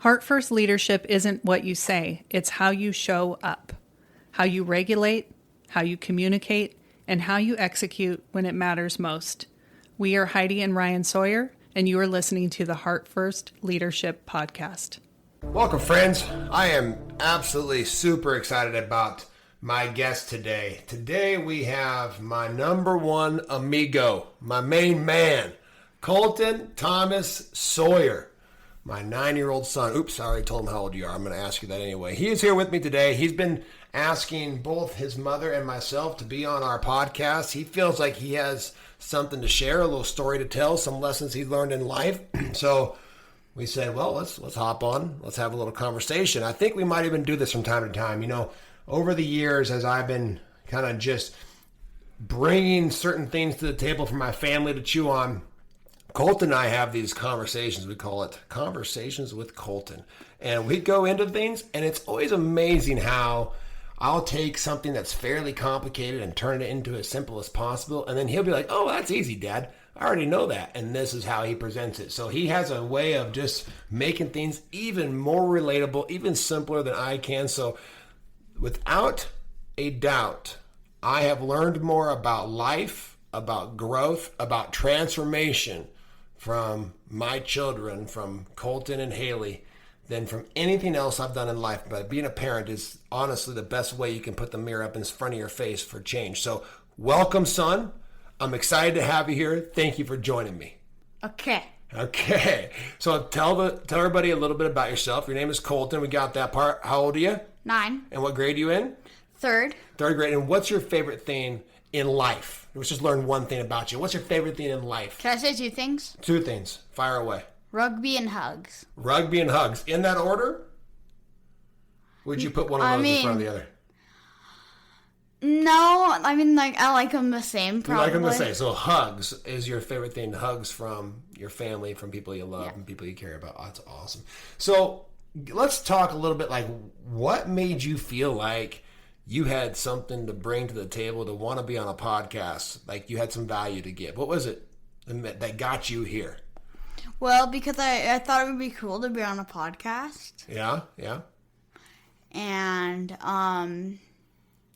Heart First leadership isn't what you say, it's how you show up, how you regulate, how you communicate, and how you execute when it matters most. We are Heidi and Ryan Sawyer, and you are listening to the Heart First Leadership Podcast. Welcome, friends. I am absolutely super excited about my guest today. Today we have my number one amigo, my main man, Colton Thomas Sawyer. My 9-year-old son. Oops, I already told him how old you are. I'm going to ask you that anyway. He is here with me today. He's been asking both his mother and myself to be on our podcast. He feels like he has something to share, a little story to tell, some lessons he learned in life. So we said, well, let's hop on. Let's have a little conversation. I think we might even do this from time to time. You know, over the years, as I've been kind of just bringing certain things to the table for my family to chew on, Colton and I have these conversations. We call it Conversations with Colton. And we go into things, and it's always amazing how I'll take something that's fairly complicated and turn it into as simple as possible. And then he'll be like, oh, that's easy, Dad. I already know that. And this is how he presents it. So he has a way of just making things even more relatable, even simpler than I can. So without a doubt, I have learned more about life, about growth, about transformation from my children, from Colton and Haley, than from anything else I've done in life. But being a parent is honestly the best way you can put the mirror up in front of your face for change. So welcome, son. I'm excited to have you here. Thank you for joining me. Okay. So tell everybody a little bit about yourself. Your name is Colton. We got that part. How old are you? 9. And what grade are you in? Third. Third grade. And what's your favorite thing in life? Let's just learn one thing about you. What's your favorite thing in life? Can I say 2 things? 2 things. Fire away. Rugby and hugs. Rugby and hugs. In that order? Would you put one of those in front of the other? No, I like them the same, probably. You like them the same. So hugs is your favorite thing. Hugs from your family, from people you love, and people you care about. Oh, that's awesome. So let's talk a little bit like what made you feel like you had something to bring to the table to want to be on a podcast, like you had some value to give. What was it that got you here? Well, because I thought it would be cool to be on a podcast. Yeah. And,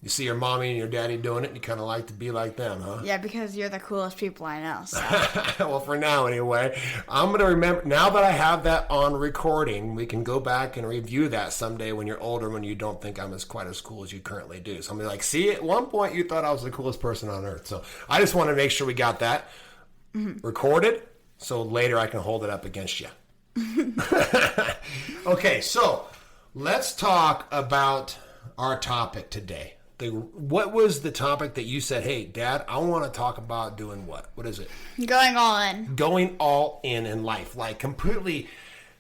you see your mommy and your daddy doing it, and you kind of like to be like them, huh? Yeah, because you're the coolest people I know. So. Well, for now anyway. I'm going to remember, now that I have that on recording, we can go back and review that someday when you're older, when you don't think I'm quite as cool as you currently do. So I'm going to be like, see, at one point you thought I was the coolest person on earth. So I just want to make sure we got that recorded, so later I can hold it up against you. Okay, so let's talk about our topic today. What was the topic that you said, hey, Dad, I want to talk about doing what? What is it? Going all in. Going all in life. Like completely,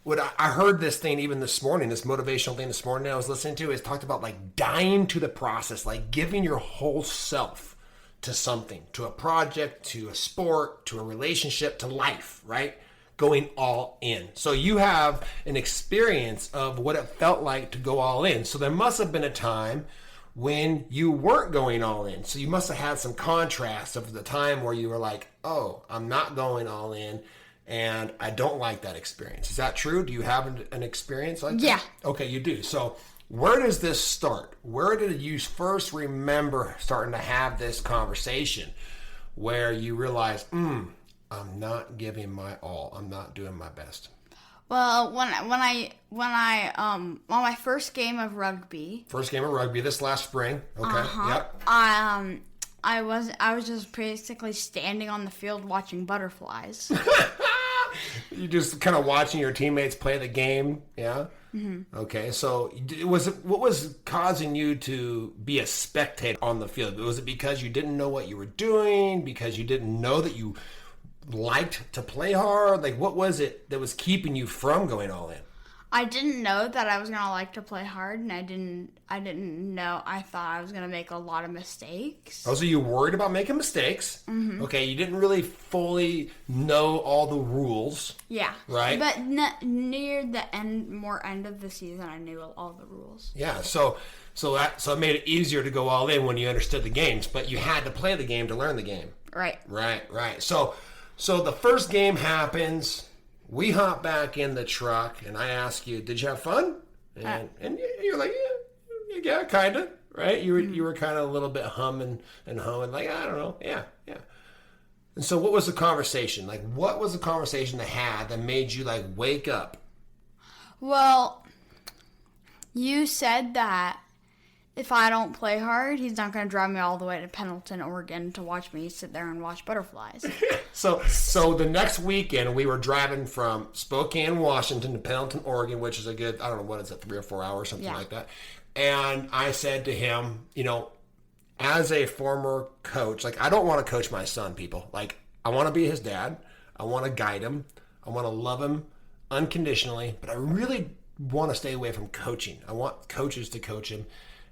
I heard this thing even this morning, this motivational thing this morning I was listening to, is talked about like dying to the process, like giving your whole self to something, to a project, to a sport, to a relationship, to life, right? Going all in. So you have an experience of what it felt like to go all in. So there must have been a time when you weren't going all in. So you must have had some contrast of the time where you were like, oh, I'm not going all in, and I don't like that experience. Is that true? Do you have an experience like that? Yeah. Okay, you do. So where does this start? Where did you first remember starting to have this conversation where you realize, I'm not giving my all. I'm not doing my best? Well, when I on my first game of rugby. First game of rugby this last spring. Okay. Yep. I was just basically standing on the field watching butterflies. You just kind of watching your teammates play the game, yeah? Mm-hmm. Okay, so what was causing you to be a spectator on the field? Was it because you didn't know what you were doing? Because you didn't know that you liked to play hard? Like, what was it that was keeping you from going all in? I didn't know that I was gonna like to play hard, and I didn't know. I thought I was gonna make a lot of mistakes. Oh, so you were worried about making mistakes? Mm-hmm. Okay, you didn't really fully know all the rules. Yeah. Right. But near the end of the season, I knew all the rules. Yeah. So it made it easier to go all in when you understood the games, but you had to play the game to learn the game. Right. Right. So the first game happens. we hop back in the truck, and I ask you, did you have fun? And you're like, yeah, kind of, right? You were kind of a little bit humming, like, I don't know, yeah. And so what was the conversation? Like, what was the conversation they had that made you, like, wake up? Well, you said that if I don't play hard, he's not going to drive me all the way to Pendleton, Oregon to watch me sit there and watch butterflies. So the next weekend, we were driving from Spokane, Washington to Pendleton, Oregon, which is a good, I don't know, what is it, 3 or 4 hours, something like that. And I said to him, as a former coach, like, I don't want to coach my son, people. Like, I want to be his dad. I want to guide him. I want to love him unconditionally. But I really want to stay away from coaching. I want coaches to coach him.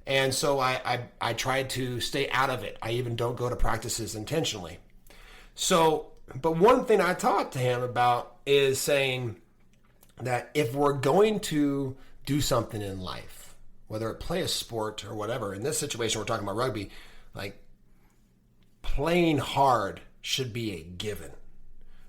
And so I tried to stay out of it. I even don't go to practices intentionally. So, but one thing I talked to him about is saying that if we're going to do something in life, whether it play a sport or whatever, in this situation we're talking about rugby, like, playing hard should be a given.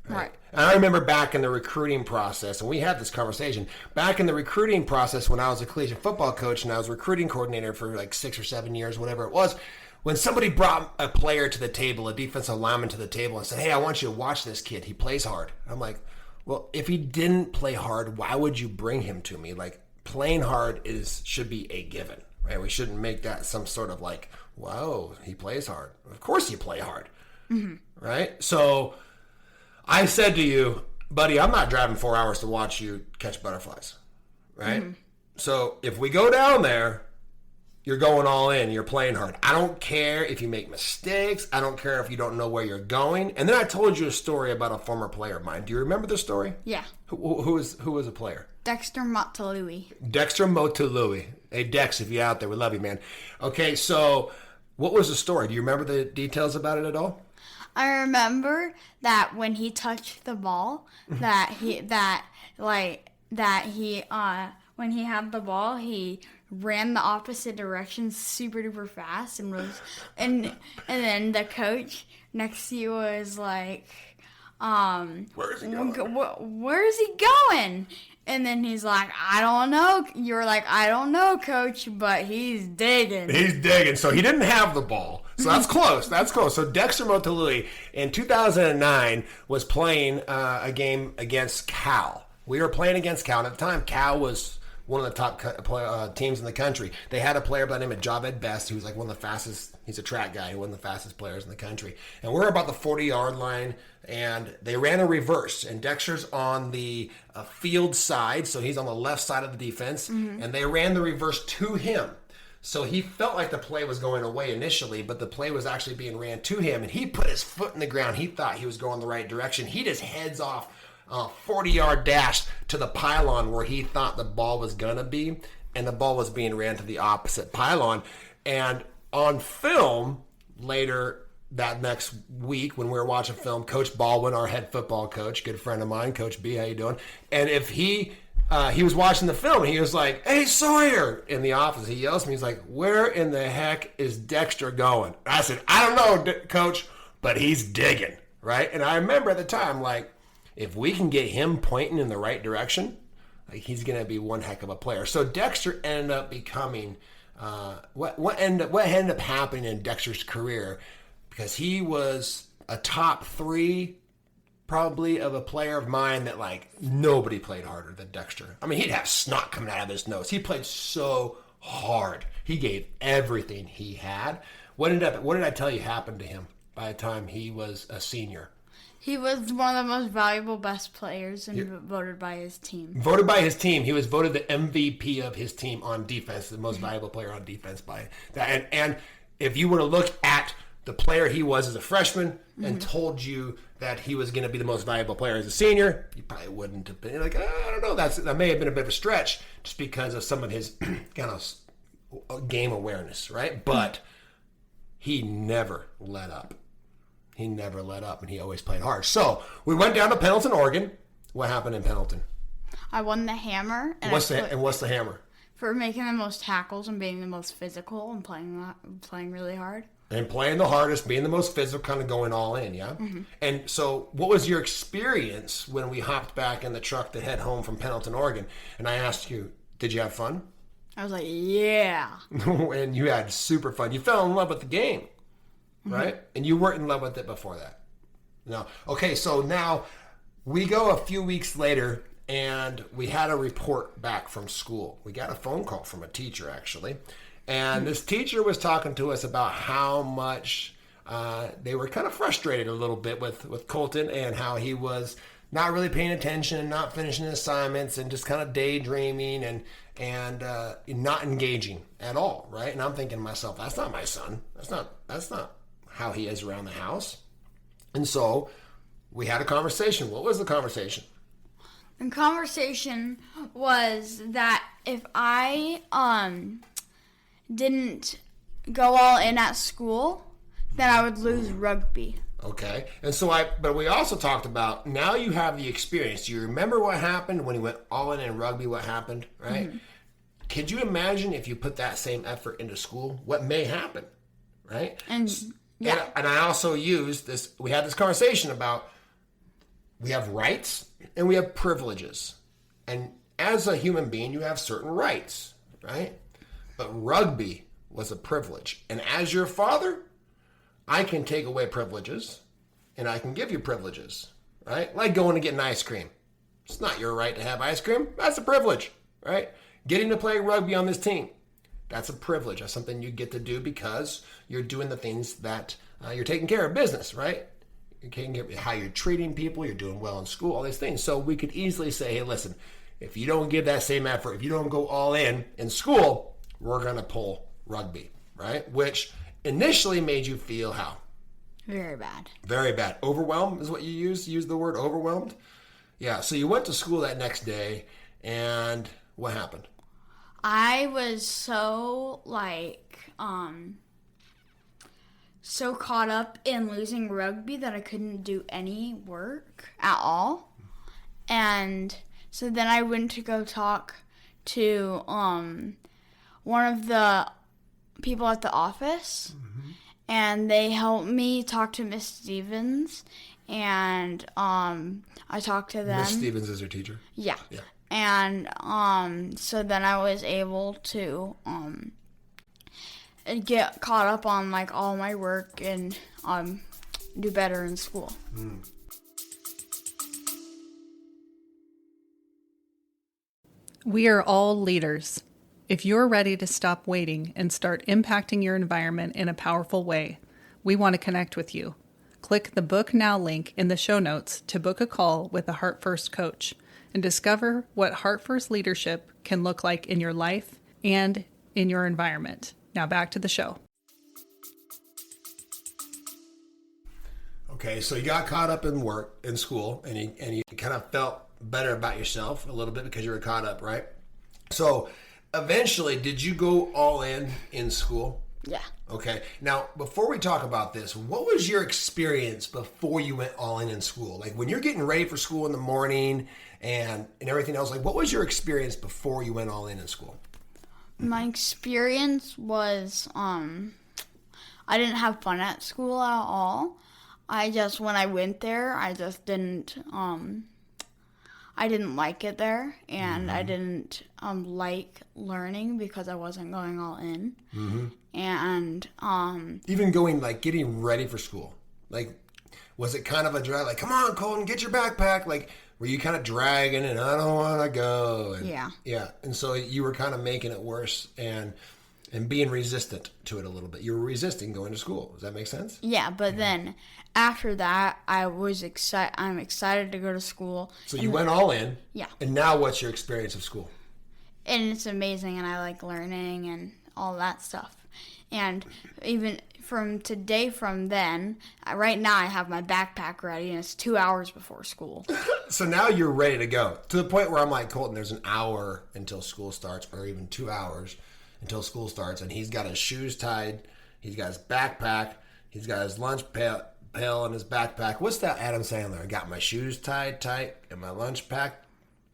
Right. And I remember back in the recruiting process, and we had this conversation, back in the recruiting process when I was a collegiate football coach and I was recruiting coordinator for like 6 or 7 years, whatever it was, when somebody brought a player to the table, a defensive lineman to the table and said, hey, I want you to watch this kid. He plays hard. I'm like, well, if he didn't play hard, why would you bring him to me? Like, playing hard should be a given, right? We shouldn't make that some sort of like, whoa, he plays hard. Of course you play hard, right? So I said to you, buddy, I'm not driving 4 hours to watch you catch butterflies, right? So if we go down there, you're going all in. You're playing hard. I don't care if you make mistakes. I don't care if you don't know where you're going. And then I told you a story about a former player of mine. Do you remember the story? Yeah. Who was a player? Dexter Motului. Dexter Motului. Hey, Dex, if you're out there, we love you, man. Okay, so what was the story? Do you remember the details about it at all? I remember that when he touched the ball, when he had the ball, he ran the opposite direction super duper fast and then the coach next to you was like, where is he going? Where is he going? And then he's like, I don't know. You're like, I don't know, coach, but he's digging. He's digging. So he didn't have the ball. So that's close. That's close. So Dexter Motului in 2009 was playing a game against Cal. We were playing against Cal. And at the time, Cal was one of the top teams in the country. They had a player by the name of Javed Best, who's like one of the fastest. He's a track guy, one of the fastest players in the country. And we're about the 40-yard line, and they ran a reverse. And Dexter's on the field side, so he's on the left side of the defense. And they ran the reverse to him. So he felt like the play was going away initially, but the play was actually being ran to him. And he put his foot in the ground. He thought he was going the right direction. He just heads off a 40-yard dash to the pylon where he thought the ball was going to be, and the ball was being ran to the opposite pylon. And on film, later that next week when we were watching film, Coach Baldwin, our head football coach, good friend of mine, Coach B, how you doing? And if he was watching the film, and he was like, hey, Sawyer, in the office. He yells at me, he's like, where in the heck is Dexter going? I said, I don't know, Coach, but he's digging, right? And I remember at the time, like, if we can get him pointing in the right direction, like, he's going to be one heck of a player. So Dexter ended up becoming what ended up happening in Dexter's career, because he was a top 3 probably of a player of mine that, like, nobody played harder than Dexter. I mean, he'd have snot coming out of his nose. He played so hard. He gave everything he had. What did I tell you happened to him by the time he was a senior? He was one of the most valuable, best players, and voted by his team. Voted by his team. He was voted the MVP of his team on defense, the most valuable player on defense by that. And if you were to look at the player he was as a freshman and told you that he was going to be the most valuable player as a senior, you probably wouldn't have been like, I don't know. That may have been a bit of a stretch just because of some of his kind of game awareness, right? But he never let up. He never let up, and he always played hard. So we went down to Pendleton, Oregon. What happened in Pendleton? I won the hammer. And what's the hammer? For making the most tackles and being the most physical and playing really hard. And playing the hardest, being the most physical, kind of going all in, yeah? Mm-hmm. And so what was your experience when we hopped back in the truck to head home from Pendleton, Oregon? And I asked you, did you have fun? I was like, yeah. And you had super fun. You fell in love with the game, right? And you weren't in love with it before that. No. Okay, so now we go a few weeks later, and we had a report back from school. We got a phone call from a teacher, actually. And this teacher was talking to us about how much they were kind of frustrated a little bit with Colton, and how he was not really paying attention and not finishing assignments and just kind of daydreaming and not engaging at all, right? And I'm thinking to myself, that's not my son. That's not how he is around the house. And so we had a conversation. What was the conversation? The conversation was that if I didn't go all in at school, then I would lose rugby. Okay. And so but we also talked about, now you have the experience. Do you remember what happened when you went all in rugby, what happened, right? Mm-hmm. Could you imagine if you put that same effort into school, what may happen, right? And I also used this, we had this conversation about, we have rights and we have privileges. And as a human being, you have certain rights, right? But rugby was a privilege. And as your father, I can take away privileges and I can give you privileges, right? Like going to get an ice cream. It's not your right to have ice cream. That's a privilege, right? Getting to play rugby on this team. That's a privilege. That's something you get to do because you're doing the things that you're taking care of business, right? You're taking care of how you're treating people. You're doing well in school, all these things. So we could easily say, hey, listen, if you don't give that same effort, if you don't go all in school, we're going to pull rugby, right? Which initially made you feel how? Very bad. Very bad. Overwhelmed is what you used? You used the word overwhelmed? Yeah, so you went to school that next day, and what happened? I was so, so caught up in losing rugby that I couldn't do any work at all. And so then I went to go talk to one of the people at the office, and they helped me talk to Miss Stevens, and I talked to them. Miss Stevens is your teacher? Yeah. And so then I was able to get caught up on all my work and do better in school. We are all leaders. If you're ready to stop waiting and start impacting your environment in a powerful way, we want to connect with you. Click the Book Now link in the show notes to book a call with a Heart First coach and discover what Heart First leadership can look like in your life and in your environment. Now back to the show. Okay, so you got caught up in work, in school, and you kind of felt better about yourself a little bit because you were caught up, right? So eventually, did you go all in school? Yeah. Okay. Now, before we talk about this, what was your experience before you went all in school? Like when you're getting ready for school in the morning and everything else, what was your experience before you went all in school? My experience was I didn't have fun at school at all. When I went there, I just didn't I didn't like it there, and I didn't like learning because I wasn't going all in. And even going getting ready for school, was it kind of a drag? Come on, Colton, get your backpack. Were you kind of dragging and I don't want to go? And, yeah. And so you were kind of making it worse and being resistant to it a little bit. You were resisting going to school. Does that make sense? Yeah, but then after that, I'm excited to go to school. So you went all in. Yeah. And now what's your experience of school? And it's amazing, and I like learning and all that stuff. And even from then, right now I have my backpack ready, and it's 2 hours before school. So now you're ready to go. To the point where I'm like, Colton, there's an hour until school starts, or even 2 hours until school starts, and he's got his shoes tied, he's got his backpack, he's got his lunch pail in his backpack. What's that Adam Sandler? I got my shoes tied tight and my lunch pack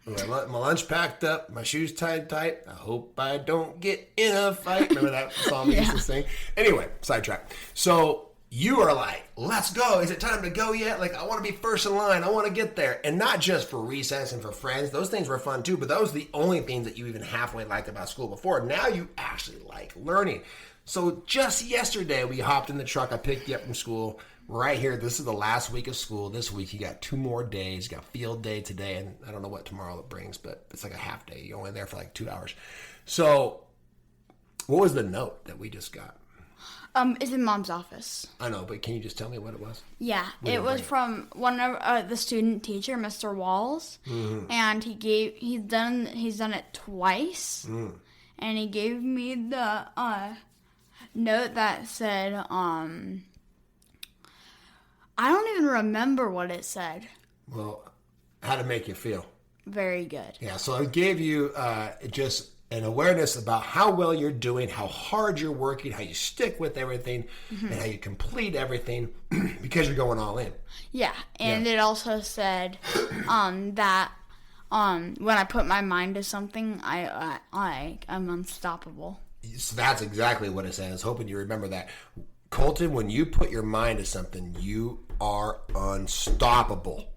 My lunch packed up, my shoes tied tight. I hope I don't get in a fight. Remember that song we used to sing? Anyway, sidetrack. So you are like, let's go. Is it time to go yet? Like, I want to be first in line. I want to get there. And not just for recess and for friends. Those things were fun too, but those were the only things that you even halfway liked about school before. Now you actually like learning. So just yesterday, we hopped in the truck. I picked you up from school right here. This is the last week of school. This week, you got 2 more days. You got field day today, and I don't know what tomorrow it brings, but it's like a half day. You're only there for like 2 hours. So what was the note that we just got? It's in Mom's office. I know, but can you just tell me what it was? Yeah, it was from one of the student teacher, Mr. Walls, and he's done it twice, and he gave me the note that said, I don't even remember what it said. Well, how to make you feel? Very good. Yeah, so it gave you just an awareness about how well you're doing, how hard you're working, how you stick with everything, and how you complete everything because you're going all in. Yeah, and it also said that when I put my mind to something, I'm unstoppable. So that's exactly what it says. I was hoping you remember that. Colton, when you put your mind to something, you are unstoppable.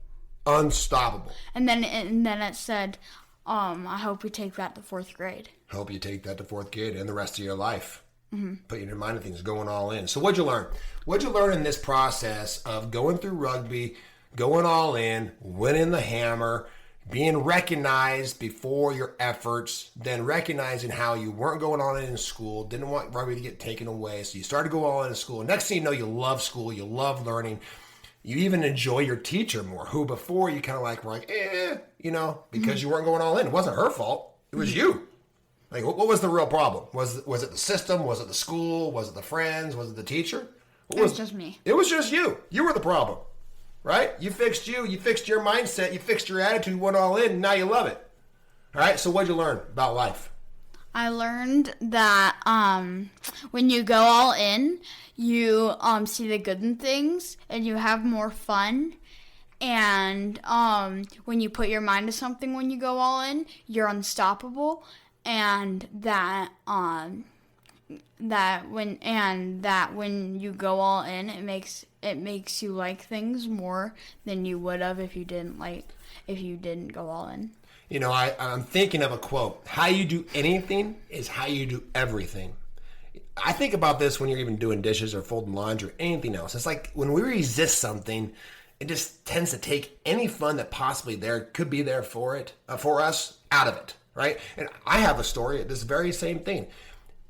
Unstoppable. And then it said, I hope we take that to 4th grade. Hope you take that to 4th grade and the rest of your life. Putting your mind to things, going all in. So what'd you learn? What'd you learn in this process of going through rugby, going all in, winning the hammer, being recognized before your efforts, then recognizing how you weren't going all in school, didn't want rugby to get taken away, so you started to go all in school. Next thing you know, you love school, you love learning. You even enjoy your teacher more, who before you kind of were like, because you weren't going all in. It wasn't her fault. It was you. Like, what was the real problem? Was it the system? Was it the school? Was it the friends? Was it the teacher? It was just me. It was just you. You were the problem, right? You fixed you. You fixed your mindset. You fixed your attitude, went all in, and now you love it. All right, so what'd you learn about life? I learned that when you go all in, you see the good in things and you have more fun. And when you put your mind to something when you go all in, you're unstoppable. And that when you go all in, it makes you like things more than you would have if you didn't go all in. You know, I'm thinking of a quote. How you do anything is how you do everything. I think about this when you're even doing dishes or folding laundry or anything else. It's like when we resist something, it just tends to take any fun that possibly could be there for us out of it, right? And I have a story of this very same thing.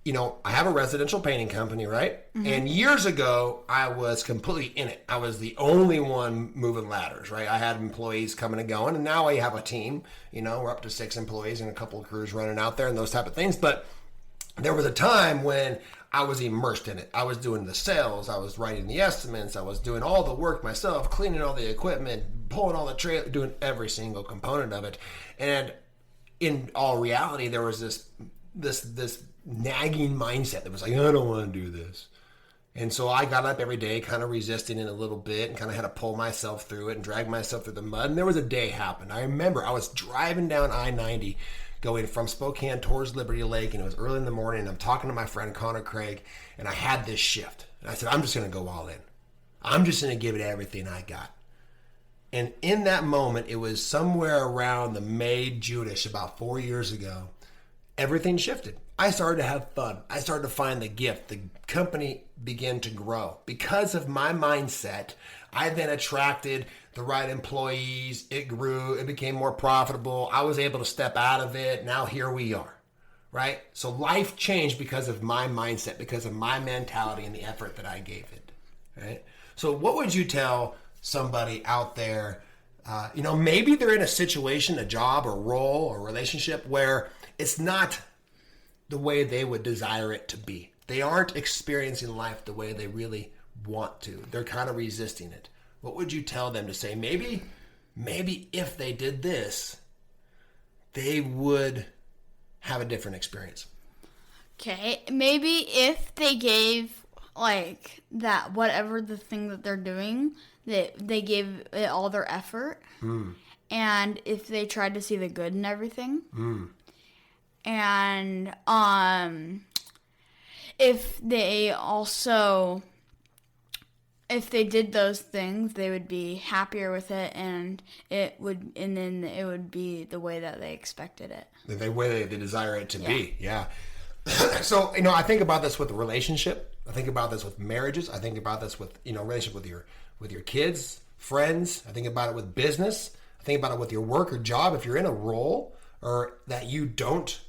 You know, I have a residential painting company, right? And years ago, I was completely in it. I was the only one moving ladders, right? I had employees coming and going, and now I have a team. You know, we're up to 6 employees and a couple of crews running out there and those type of things. But there was a time when I was immersed in it. I was doing the sales. I was writing the estimates. I was doing all the work myself, cleaning all the equipment, pulling all the trailer, doing every single component of it. And in all reality, there was this nagging mindset that was like, I don't want to do this. And so I got up every day kind of resisting it a little bit and kind of had to pull myself through it and drag myself through the mud. And there was a day happened. I remember I was driving down I-90 going from Spokane towards Liberty Lake, and it was early in the morning, and I'm talking to my friend Connor Craig, and I had this shift. And I said, I'm just going to go all in. I'm just going to give it everything I got. And in that moment, it was somewhere around the May, June-ish, about 4 years ago, everything shifted. I started to have fun. I started to find the gift. The company began to grow. Because of my mindset, I then attracted the right employees. It grew. It became more profitable. I was able to step out of it. Now here we are, right? So life changed because of my mindset, because of my mentality and the effort that I gave it, right? So what would you tell somebody out there, maybe they're in a situation, a job or role or relationship where it's not the way they would desire it to be. They aren't experiencing life the way they really want to. They're kind of resisting it. What would you tell them to say? Maybe if they did this, they would have a different experience. Okay, maybe if they gave whatever the thing that they're doing, that they gave it all their effort, and if they tried to see the good in everything. And if they did those things, they would be happier with it, and then it would be the way that they expected it. The way they desire it to be. Yeah. So, I think about this with the relationship. I think about this with marriages. I think about this with, relationship with your kids, friends. I think about it with business. I think about it with your work or job. If you're in a role or that you don't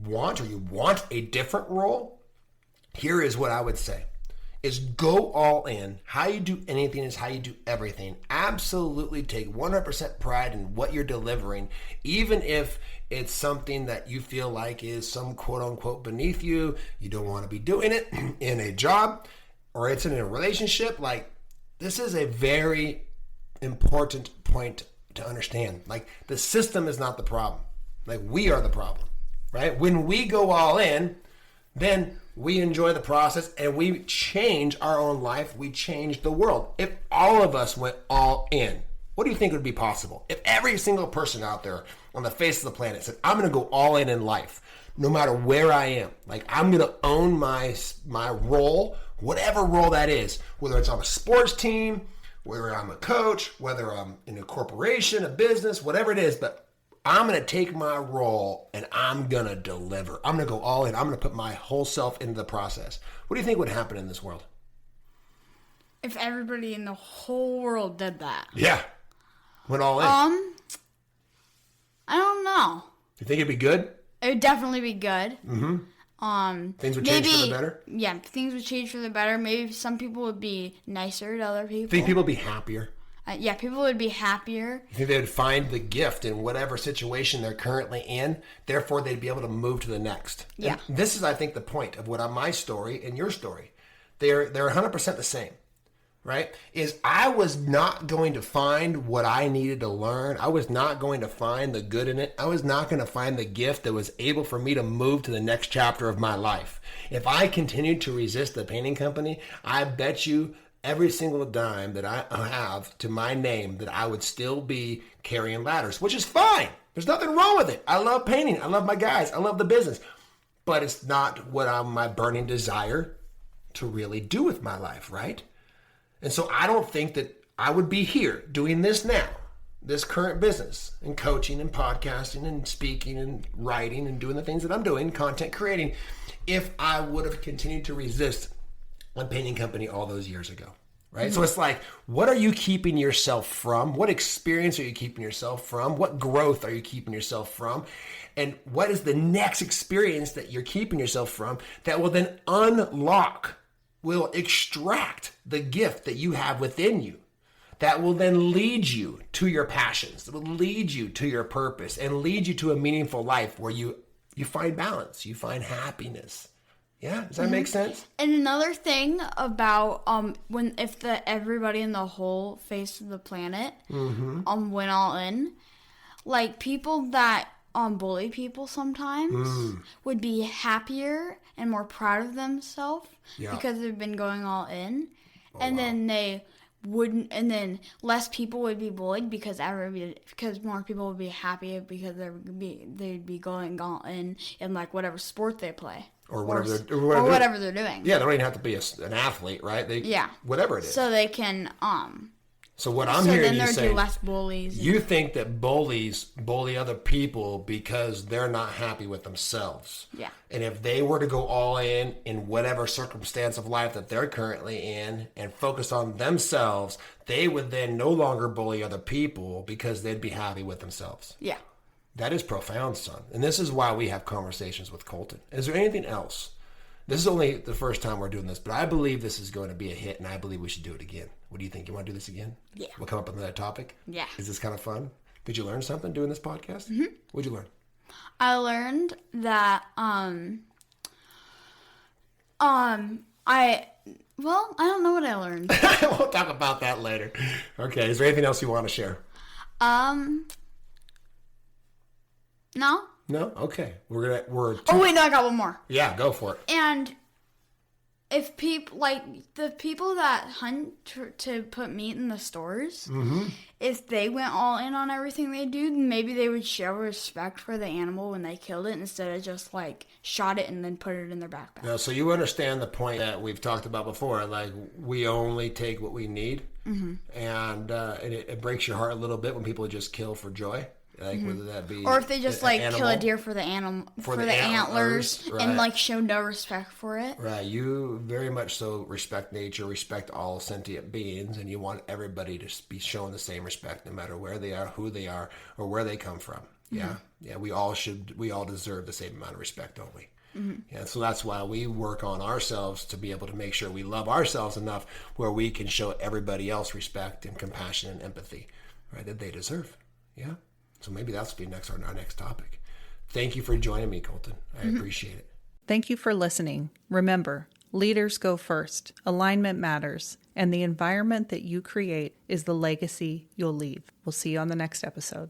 want, or you want a different role, here is what I would say is go all in. How you do anything is how you do everything. Absolutely take 100% pride in what you're delivering, even if it's something that you feel like is some quote unquote beneath you. You don't want to be doing it in a job, or it's in a relationship. Like, this is a very important point to understand. Like, the system is not the problem. Like, we are the problem, right? When we go all in, then we enjoy the process and we change our own life. We change the world. If all of us went all in, what do you think would be possible? If every single person out there on the face of the planet said, I'm going to go all in life, no matter where I am. Like, I'm going to own my role, whatever role that is, whether it's on a sports team, whether I'm a coach, whether I'm in a corporation, a business, whatever it is, but I'm going to take my role and I'm going to deliver. I'm going to go all in. I'm going to put my whole self into the process. What do you think would happen in this world? If everybody in the whole world did that. Yeah. Went all in. I don't know. You think it'd be good? It would definitely be good. Things would change for the better? Yeah, things would change for the better. Maybe some people would be nicer to other people. Think people would be happier? Yeah, people would be happier. I think they would find the gift in whatever situation they're currently in. Therefore, they'd be able to move to the next. Yeah. And this is, I think, the point of my story and your story. They're 100% the same, right? Is I was not going to find what I needed to learn. I was not going to find the good in it. I was not going to find the gift that was able for me to move to the next chapter of my life. If I continued to resist the painting company, I bet you every single dime that I have to my name that I would still be carrying ladders, which is fine. There's nothing wrong with it. I love painting. I love my guys. I love the business. But it's not what my burning desire to really do with my life, right? And so I don't think that I would be here doing this now, this current business, and coaching and podcasting and speaking and writing and doing the things that I'm doing, content creating, if I would have continued to resist a painting company all those years ago, right? Mm-hmm. So it's like, what are you keeping yourself from? What experience are you keeping yourself from? What growth are you keeping yourself from? And what is the next experience that you're keeping yourself from that will then will extract the gift that you have within you, that will then lead you to your passions, that will lead you to your purpose and lead you to a meaningful life where you find balance, you find happiness. Yeah, does that make sense? And another thing about if everybody in the whole face of the planet went all in, like people that bully people sometimes would be happier and more proud of themselves because they've been going all in, then they wouldn't, and then less people would be bullied because more people would be happy because they'd be going all in like whatever sport they play. Or whatever they're doing. Yeah, they don't even have to be an athlete, right? Whatever it is. So they can. So what I'm hearing you say, less bullies. You think that bullies bully other people because they're not happy with themselves. Yeah. And if they were to go all in whatever circumstance of life that they're currently in and focus on themselves, they would then no longer bully other people because they'd be happy with themselves. Yeah. That is profound, son. And this is why we have conversations with Colton. Is there anything else? This is only the first time we're doing this, but I believe this is going to be a hit, and I believe we should do it again. What do you think? You want to do this again? Yeah. We'll come up with another topic? Yeah. Is this kind of fun? Did you learn something doing this podcast? Mm-hmm. What'd you learn? I learned that, I don't know what I learned. We'll talk about that later. Okay. Is there anything else you want to share? No. No? Okay. Oh, wait, no, I got one more. Yeah, go for it. And if people like the people that hunt to put meat in the stores, if they went all in on everything they do, maybe they would show respect for the animal when they killed it instead of just like shot it and then put it in their backpack. Now, so you understand the point that we've talked about before, like we only take what we need, and it breaks your heart a little bit when people just kill for joy. Like whether that be, or if they just like kill a deer for the animal, for the antlers, right. and like show no respect for it. Right. You very much so respect nature, respect all sentient beings, and you want everybody to be shown the same respect, no matter where they are, who they are, or where they come from. Yeah. Yeah. We all deserve the same amount of respect, don't we? Yeah, so that's why we work on ourselves to be able to make sure we love ourselves enough where we can show everybody else respect and compassion and empathy, right, that they deserve. Yeah. So maybe that's be our next topic. Thank you for joining me, Colton. I appreciate it. Thank you for listening. Remember, leaders go first, alignment matters, and the environment that you create is the legacy you'll leave. We'll see you on the next episode.